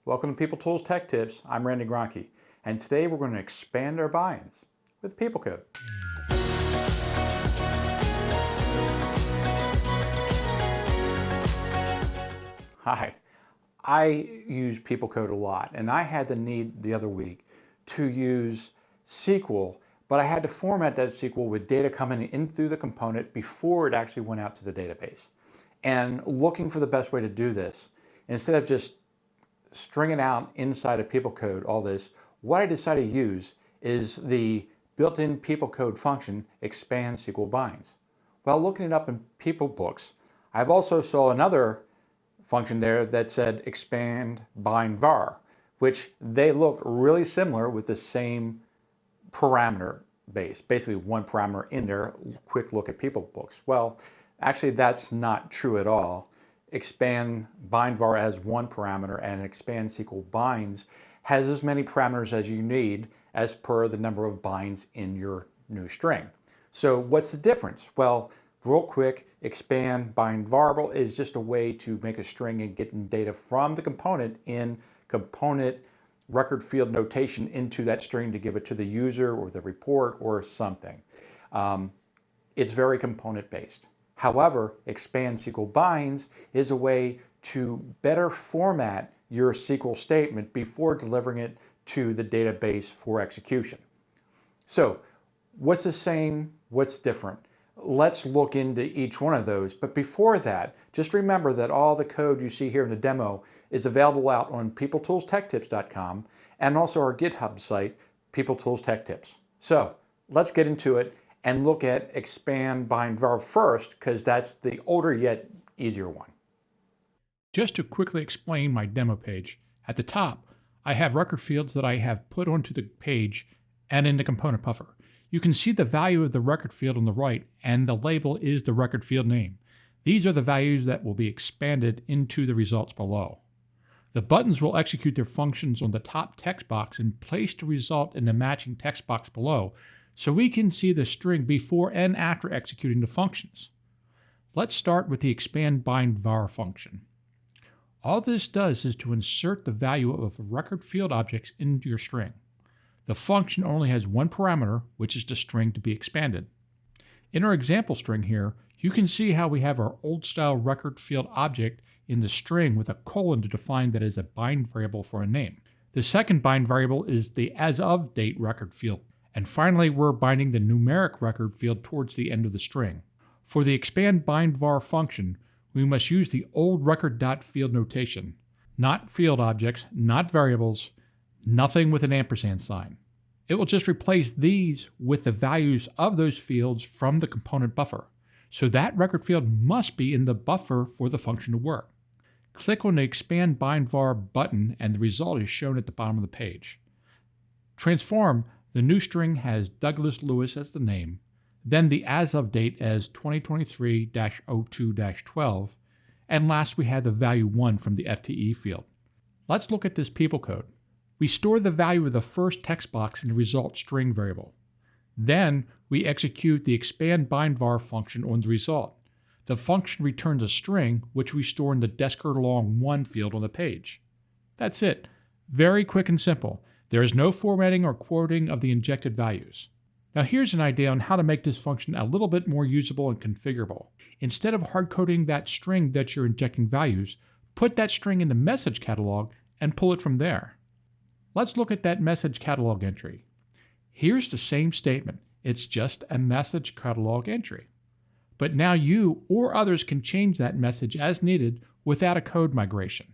Welcome to PeopleTools Tech Tips. I'm Randy Groncki, and today we're going to expand our binds with PeopleCode. Hi, I use PeopleCode a lot, and I had the need the other week to use SQL, but I had to format that SQL with data coming in through the component before it actually went out to the database. And looking for the best way to do this, instead of just stringing out inside of PeopleCode all this, what I decided to use is the built-in PeopleCode function, ExpandSqlBinds. Well, looking it up in PeopleBooks, I've also saw another function there that said ExpandBindVar, which they look really similar with the same parameter base, basically one parameter in there. Quick look at PeopleBooks. Well, actually that's not true at all. ExpandBindVar has one parameter and ExpandSqlBinds has as many parameters as you need as per the number of binds in your new string. So what's the difference? Well, real quick, ExpandBindVar is just a way to make a string and get data from the component in component record field notation into that string to give it to the user or the report or something. It's very component based. However, ExpandSqlBinds is a way to better format your SQL statement before delivering it to the database for execution. So what's the same? What's different? Let's look into each one of those. But before that, just remember that all the code you see here in the demo is available out on PeopleToolsTechTips.com and also our GitHub site, PeopleTools Tech Tips. So let's get into it and look at ExpandBindVar first, because that's the older yet easier one. Just to quickly explain my demo page, at the top, I have record fields that I have put onto the page and in the component buffer. You can see the value of the record field on the right, and the label is the record field name. These are the values that will be expanded into the results below. The buttons will execute their functions on the top text box and place the result in the matching text box below, so we can see the string before and after executing the functions. Let's start with the ExpandBindVar function. All this does is to insert the value of record field objects into your string. The function only has one parameter, which is the string to be expanded. In our example string here, you can see how we have our old style record field object in the string with a colon to define that as a bind variable for a name. The second bind variable is the as of date record field. And finally, we're binding the numeric record field towards the end of the string. For the ExpandBindVar function, we must use the old record.field notation. Not field objects, not variables, nothing with an ampersand sign. It will just replace these with the values of those fields from the component buffer. So that record field must be in the buffer for the function to work. Click on the ExpandBindVar button and the result is shown at the bottom of the page. Transform the new string has Douglas Lewis as the name, then the as of date as 2023-02-12, and last we have the value 1 from the FTE field. Let's look at this PeopleCode. We store the value of the first text box in the result string variable. Then we execute the ExpandBindVar function on the result. The function returns a string which we store in the deskrlong1 field on the page. That's it. Very quick and simple. There is no formatting or quoting of the injected values. Now here's an idea on how to make this function a little bit more usable and configurable. Instead of hard-coding that string that you're injecting values, put that string in the message catalog and pull it from there. Let's look at that message catalog entry. Here's the same statement. It's just a message catalog entry. But now you or others can change that message as needed without a code migration.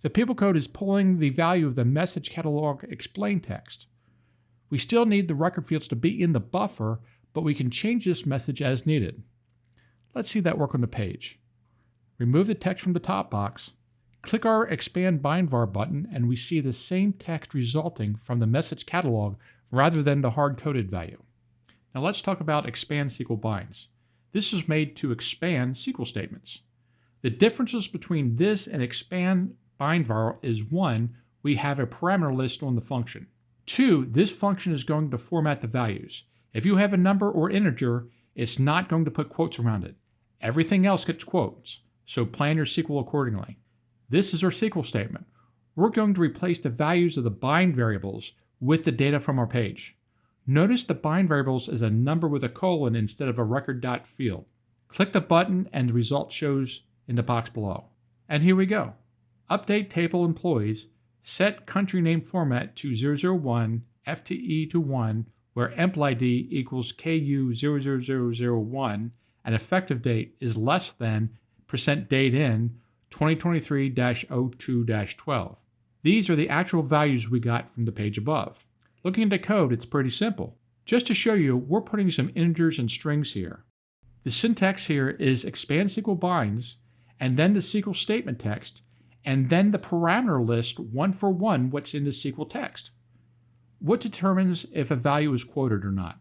The PeopleCode is pulling the value of the message catalog explain text. We still need the record fields to be in the buffer, but we can change this message as needed. Let's see that work on the page. Remove the text from the top box, click our ExpandBindVar button, and we see the same text resulting from the message catalog rather than the hard-coded value. Now let's talk about ExpandSqlBinds. This is made to expand SQL statements. The differences between this and ExpandBindVar is 1, we have a parameter list on the function. 2, this function is going to format the values. If you have a number or integer, it's not going to put quotes around it. Everything else gets quotes, so plan your SQL accordingly. This is our SQL statement. we're going to replace the values of the bind variables with the data from our page. Notice the bind variables is a number with a colon instead of a record dot field. Click the button and the result shows in the box below. And here we go. Update table employees, set country name format to 001, FTE to 1, where EmployID equals KU00001, and effective date is less than %date in 2023-02-12. These are the actual values we got from the page above. Looking at the code, it's pretty simple. Just to show you, we're putting some integers and strings here. The syntax here is ExpandSqlBinds, and then the SQL statement text, and then the parameter list one for one what's in the SQL text. What determines if a value is quoted or not?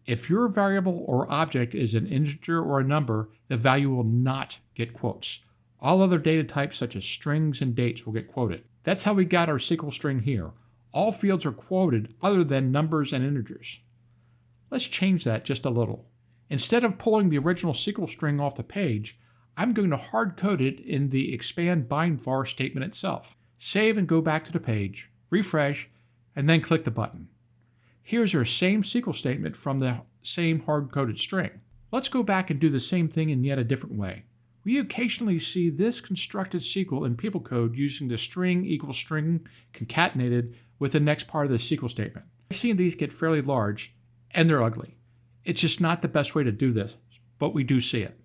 If your variable or object is an integer or a number, the value will not get quotes. All other data types such as strings and dates will get quoted. That's how we got our SQL string here. All fields are quoted other than numbers and integers. Let's change that just a little. Instead of pulling the original SQL string off the page, I'm going to hard code it in the ExpandBindVar statement itself. Save and go back to the page, refresh, and then click the button. Here's our same SQL statement from the same hard-coded string. Let's go back and do the same thing in yet a different way. We occasionally see this constructed SQL in PeopleCode using the string equals string concatenated with the next part of the SQL statement. I've seen these get fairly large, and they're ugly. It's just not the best way to do this, but we do see it.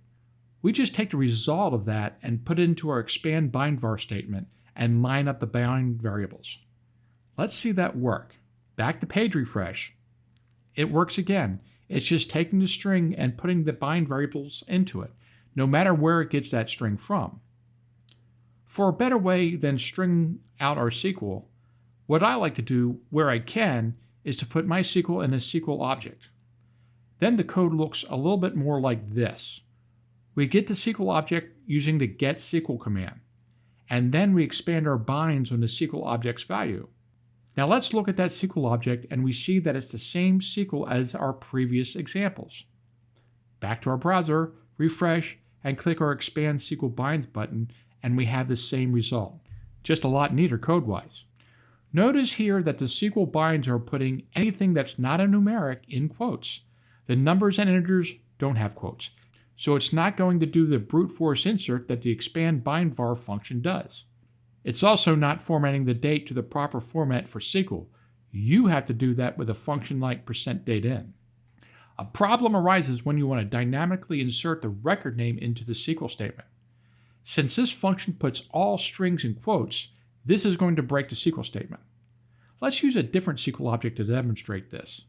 We just take the result of that and put it into our ExpandBindVar statement and line up the bind variables. Let's see that work. Back to page refresh. It works again. It's just taking the string and putting the bind variables into it, no matter where it gets that string from. For a better way than string out our SQL, what I like to do where I can is to put my SQL in a SQL object. Then the code looks a little bit more like this. We get the SQL object using the getSQL command, and then we expand our binds on the SQL object's value. Now let's look at that SQL object and we see that it's the same SQL as our previous examples. Back to our browser, refresh, and click our ExpandSqlBinds button and we have the same result, just a lot neater code-wise. Notice here that the SQL binds are putting anything that's not a numeric in quotes. The numbers and integers don't have quotes, so it's not going to do the brute force insert that the ExpandBindVar function does. It's also not formatting the date to the proper format for SQL. You have to do that with a function like %date in. A problem arises when you want to dynamically insert the record name into the SQL statement. Since this function puts all strings in quotes, this is going to break the SQL statement. Let's use a different SQL object to demonstrate this.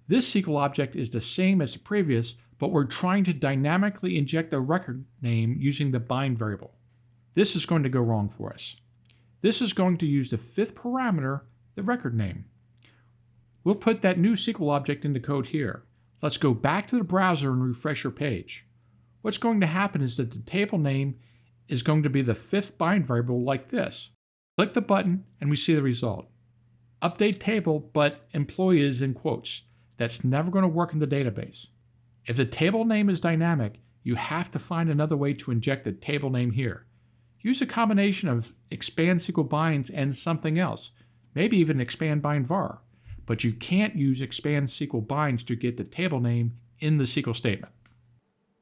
This SQL object is the same as the previous, but we're trying to dynamically inject the record name using the bind variable. This is going to go wrong for us. This is going to use the fifth parameter, the record name. We'll put that new SQL object into code here. Let's go back to the browser and refresh our page. What's going to happen is that the table name is going to be the fifth bind variable like this. Click the button and we see the result. Update table, but employee is in quotes. That's never going to work in the database. If the table name is dynamic, you have to find another way to inject the table name here. Use a combination of ExpandSqlBinds and something else, maybe even ExpandBindVar, but you can't use ExpandSqlBinds to get the table name in the SQL statement.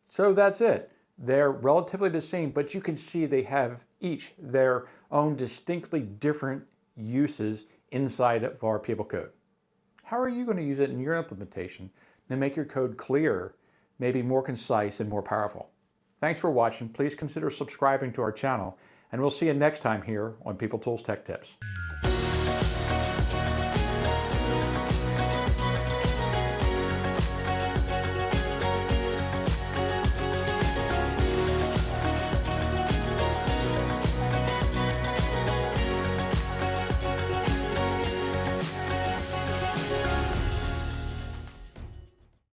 So that's it. They're relatively the same, but you can see they have each their own distinctly different uses inside of our PeopleCode. How are you going to use it in your implementation to make your code clearer, maybe more concise and more powerful? Thanks for watching. Please consider subscribing to our channel, and we'll see you next time here on PeopleTools Tech Tips.